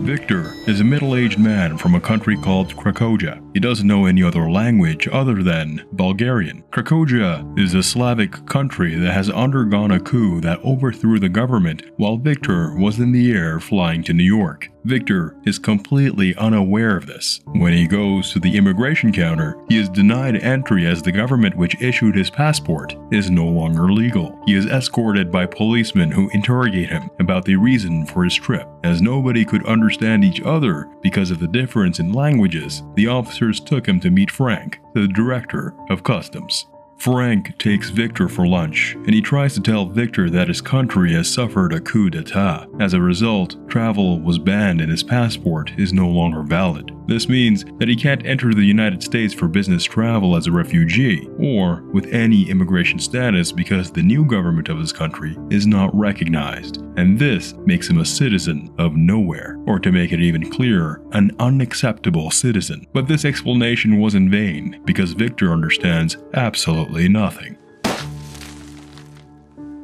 Victor is a middle-aged man from a country called Krakoja. He doesn't know any other language other than Bulgarian. Krakoja is a Slavic country that has undergone a coup that overthrew the government while Victor was in the air flying to New York. Victor is completely unaware of this. When he goes to the immigration counter, he is denied entry as the government which issued his passport is no longer legal. He is escorted by policemen who interrogate him about the reason for his trip. As nobody could understand each other because of the difference in languages, the officers took him to meet Frank, the director of customs. Frank takes Victor for lunch, and he tries to tell Victor that his country has suffered a coup d'etat. As a result, travel was banned and his passport is no longer valid. This means that he can't enter the United States for business travel as a refugee, or with any immigration status because the new government of his country is not recognized, and this makes him a citizen of nowhere, or to make it even clearer, an unacceptable citizen. But this explanation was in vain, because Victor understands absolutely nothing.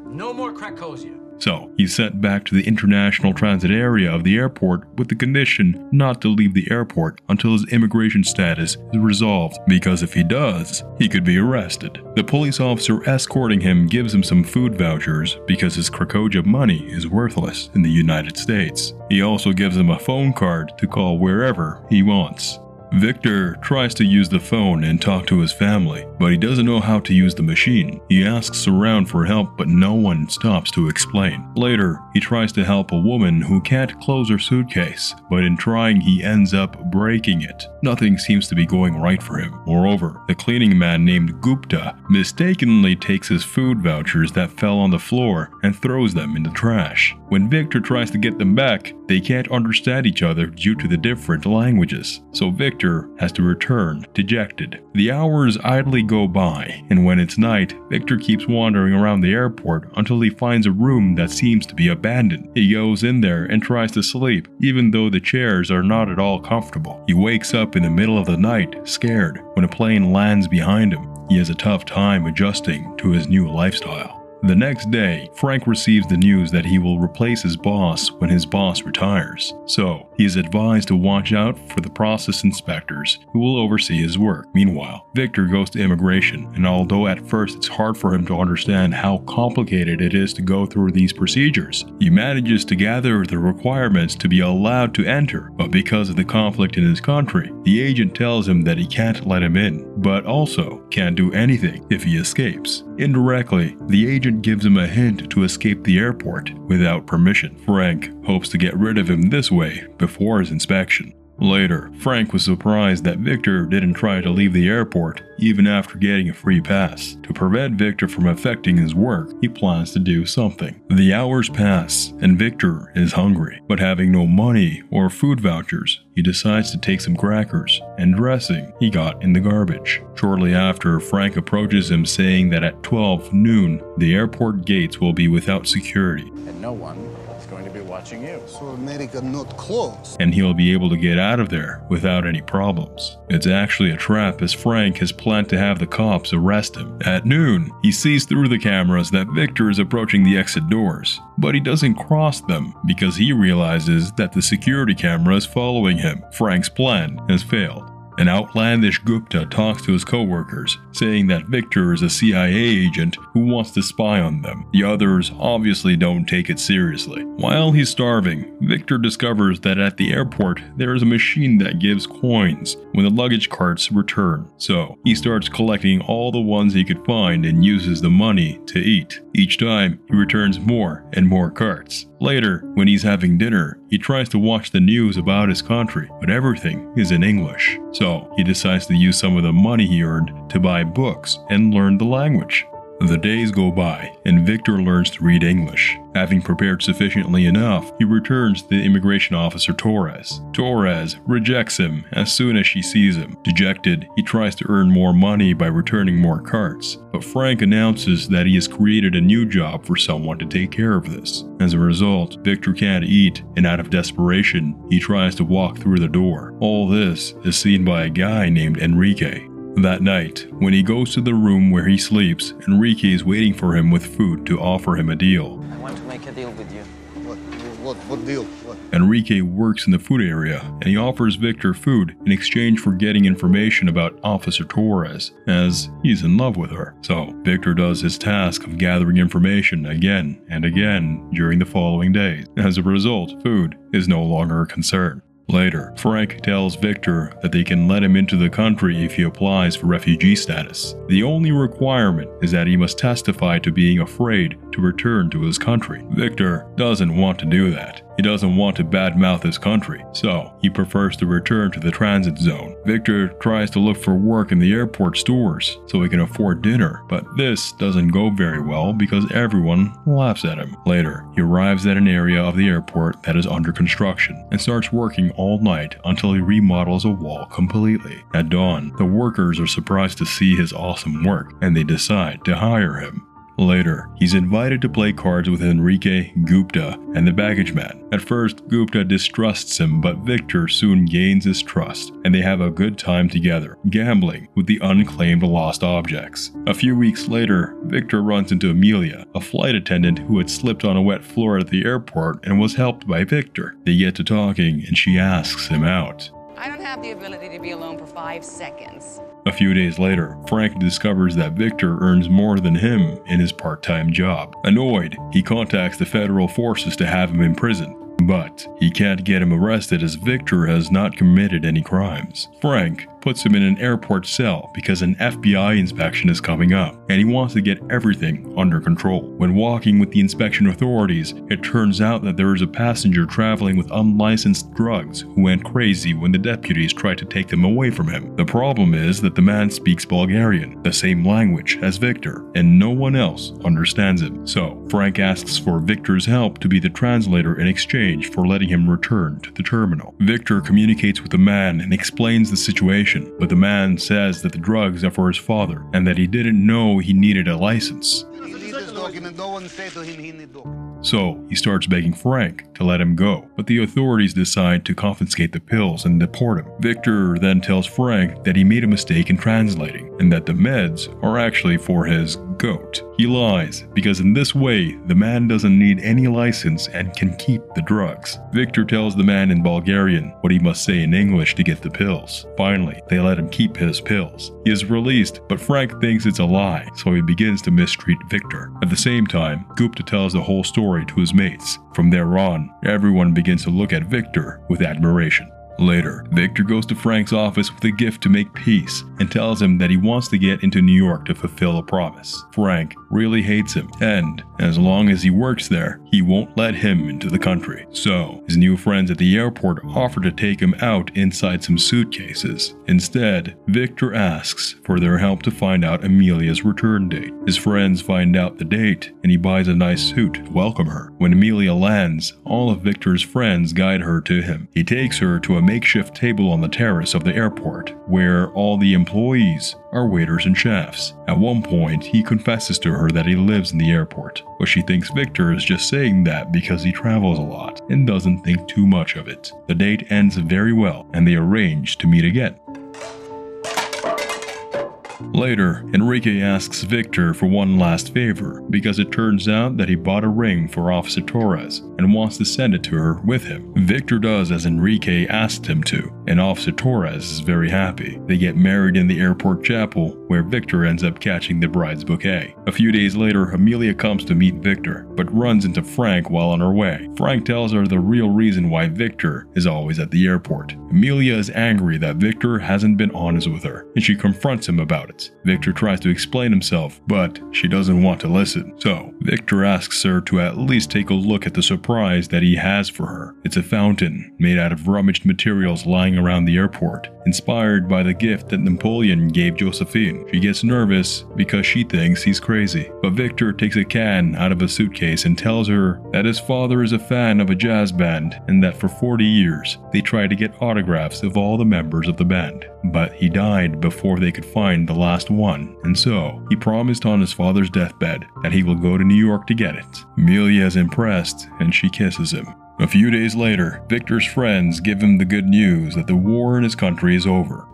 No more Krakosia. So, he's sent back to the international transit area of the airport with the condition not to leave the airport until his immigration status is resolved, because if he does, he could be arrested. The police officer escorting him gives him some food vouchers because his Krakoja money is worthless in the United States. He also gives him a phone card to call wherever he wants. Victor tries to use the phone and talk to his family, but he doesn't know how to use the machine. He asks around for help, but no one stops to explain. Later, he tries to help a woman who can't close her suitcase, but in trying he ends up breaking it. Nothing seems to be going right for him. Moreover, the cleaning man named Gupta mistakenly takes his food vouchers that fell on the floor and throws them in the trash. When Victor tries to get them back, they can't understand each other due to the different languages, so Victor has to return dejected. The hours idly go by, and when it's night, Victor keeps wandering around the airport until he finds a room that seems to be abandoned. He goes in there and tries to sleep, even though the chairs are not at all comfortable. He wakes up in the middle of the night, scared, when a plane lands behind him. He has a tough time adjusting to his new lifestyle. The next day, Frank receives the news that he will replace his boss when his boss retires. So, he is advised to watch out for the process inspectors who will oversee his work. Meanwhile, Victor goes to immigration, and although at first it's hard for him to understand how complicated it is to go through these procedures, he manages to gather the requirements to be allowed to enter. But because of the conflict in his country, the agent tells him that he can't let him in, but also can't do anything if he escapes. Indirectly, the agent gives him a hint to escape the airport without permission. Frank hopes to get rid of him this way before his inspection. Later, Frank was surprised that Victor didn't try to leave the airport even after getting a free pass. To prevent Victor from affecting his work, he plans to do something. The hours pass, and Victor is hungry, but having no money or food vouchers, he decides to take some crackers and dressing he got in the garbage. Shortly after, Frank approaches him saying that at 12 noon, the airport gates will be without security. And no one is going to be watching you. So America not close. And he'll be able to get out of there without any problems. It's actually a trap, as Frank has planned to have the cops arrest him. At noon, he sees through the cameras that Victor is approaching the exit doors, but he doesn't cross them because he realizes that the security camera is following him. Frank's plan has failed. An outlandish Gupta talks to his co-workers, saying that Victor is a CIA agent who wants to spy on them. The others obviously don't take it seriously. While he's starving, Victor discovers that at the airport there is a machine that gives coins when the luggage carts return. So he starts collecting all the ones he could find and uses the money to eat. Each time, he returns more and more carts. Later, when he's having dinner, he tries to watch the news about his country, but everything is in English. So, he decides to use some of the money he earned to buy books and learn the language. The days go by, and Victor learns to read English. Having prepared sufficiently enough, he returns to the immigration officer Torres. Torres rejects him as soon as she sees him. Dejected, he tries to earn more money by returning more carts, but Frank announces that he has created a new job for someone to take care of this. As a result, Victor can't eat, and out of desperation, he tries to walk through the door. All this is seen by a guy named Enrique. That night, when he goes to the room where he sleeps, Enrique is waiting for him with food to offer him a deal. I want to make a deal with you. What deal? What? Enrique works in the food area, and he offers Victor food in exchange for getting information about Officer Torres, as he's in love with her. So Victor does his task of gathering information again and again during the following days. As a result, food is no longer a concern. Later, Frank tells Victor that they can let him into the country if he applies for refugee status. The only requirement is that he must testify to being afraid to return to his country. Victor doesn't want to do that. He doesn't want to badmouth his country, so he prefers to return to the transit zone. Victor tries to look for work in the airport stores so he can afford dinner, but this doesn't go very well because everyone laughs at him. Later, he arrives at an area of the airport that is under construction and starts working all night until he remodels a wall completely. At dawn, the workers are surprised to see his awesome work and they decide to hire him. Later, he's invited to play cards with Enrique, Gupta, and the baggage man. At first, Gupta distrusts him, but Victor soon gains his trust, and they have a good time together, gambling with the unclaimed lost objects. A few weeks later, Victor runs into Amelia, a flight attendant who had slipped on a wet floor at the airport and was helped by Victor. They get to talking, and she asks him out. I don't have the ability to be alone for 5 seconds. A few days later, Frank discovers that Victor earns more than him in his part-time job. Annoyed, he contacts the federal forces to have him imprisoned. But he can't get him arrested as Victor has not committed any crimes. Frank puts him in an airport cell because an FBI inspection is coming up, and he wants to get everything under control. When walking with the inspection authorities, it turns out that there is a passenger traveling with unlicensed drugs who went crazy when the deputies tried to take them away from him. The problem is that the man speaks Bulgarian, the same language as Victor, and no one else understands him. So Frank asks for Victor's help to be the translator in exchange for letting him return to the terminal. Victor communicates with the man and explains the situation, but the man says that the drugs are for his father and that he didn't know he needed a license. He needs this document. No one said to him he need document. So he starts begging Frank to let him go, but the authorities decide to confiscate the pills and deport him. Victor then tells Frank that he made a mistake in translating and that the meds are actually for his goat. He lies because in this way the man doesn't need any license and can keep the drugs. Victor tells the man in Bulgarian what he must say in English to get the pills. Finally, they let him keep his pills. He is released, but Frank thinks it's a lie, so he begins to mistreat Victor. At the same time, Gupta tells the whole story to his mates. From there on, everyone begins to look at Victor with admiration. Later, Victor goes to Frank's office with a gift to make peace and tells him that he wants to get into New York to fulfill a promise. Frank really hates him, and as long as he works there, he won't let him into the country. So, his new friends at the airport offer to take him out inside some suitcases. Instead, Victor asks for their help to find out Amelia's return date. His friends find out the date, and he buys a nice suit to welcome her. When Amelia lands, all of Victor's friends guide her to him. He takes her to a makeshift table on the terrace of the airport, where all the employees are waiters and chefs. At one point, he confesses to her that he lives in the airport, but she thinks Victor is just saying that because he travels a lot and doesn't think too much of it. The date ends very well, and they arrange to meet again. Later, Enrique asks Victor for one last favor because it turns out that he bought a ring for Officer Torres and wants to send it to her with him. Victor does as Enrique asked him to, and Officer Torres is very happy. They get married in the airport chapel, where Victor ends up catching the bride's bouquet. A few days later, Amelia comes to meet Victor, but runs into Frank while on her way. Frank tells her the real reason why Victor is always at the airport. Amelia is angry that Victor hasn't been honest with her, and she confronts him about it. Victor tries to explain himself, but she doesn't want to listen. So, Victor asks her to at least take a look at the surprise that he has for her. It's a fountain made out of rummaged materials lying around the airport, inspired by the gift that Napoleon gave Josephine. She gets nervous because she thinks he's crazy, but Victor takes a can out of a suitcase and tells her that his father is a fan of a jazz band and that for 40 years they tried to get autographs of all the members of the band, but he died before they could find the last one, and so he promised on his father's deathbed that he will go to New York to get it. Amelia is impressed and she kisses him. A few days later, Victor's friends give him the good news that the war in his country is over.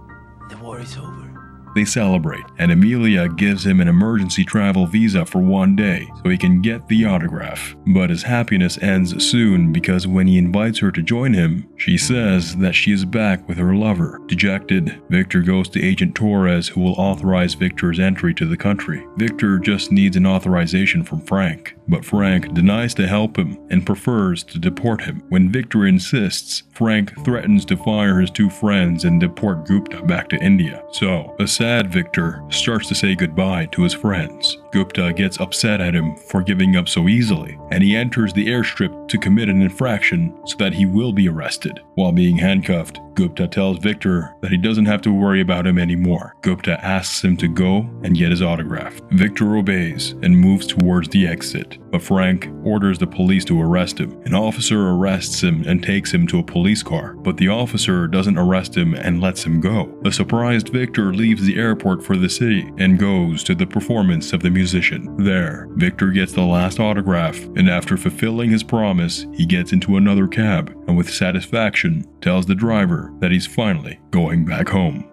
The war is over. They celebrate, and Amelia gives him an emergency travel visa for 1 day so he can get the autograph. But his happiness ends soon because when he invites her to join him, she says that she is back with her lover. Dejected, Victor goes to Agent Torres, who will authorize Victor's entry to the country. Victor just needs an authorization from Frank, but Frank denies to help him and prefers to deport him. When Victor insists, Frank threatens to fire his 2 friends and deport Gupta back to India. So, a sad Victor starts to say goodbye to his friends. Gupta gets upset at him for giving up so easily, and he enters the airstrip to commit an infraction so that he will be arrested. While being handcuffed, Gupta tells Victor that he doesn't have to worry about him anymore. Gupta asks him to go and get his autograph. Victor obeys and moves towards the exit, but Frank orders the police to arrest him. An officer arrests him and takes him to a police car, but the officer doesn't arrest him and lets him go. A surprised Victor leaves the airport for the city and goes to the performance of the musician. There, Victor gets the last autograph, and after fulfilling his promise, he gets into another cab and with satisfaction tells the driver that he's finally going back home.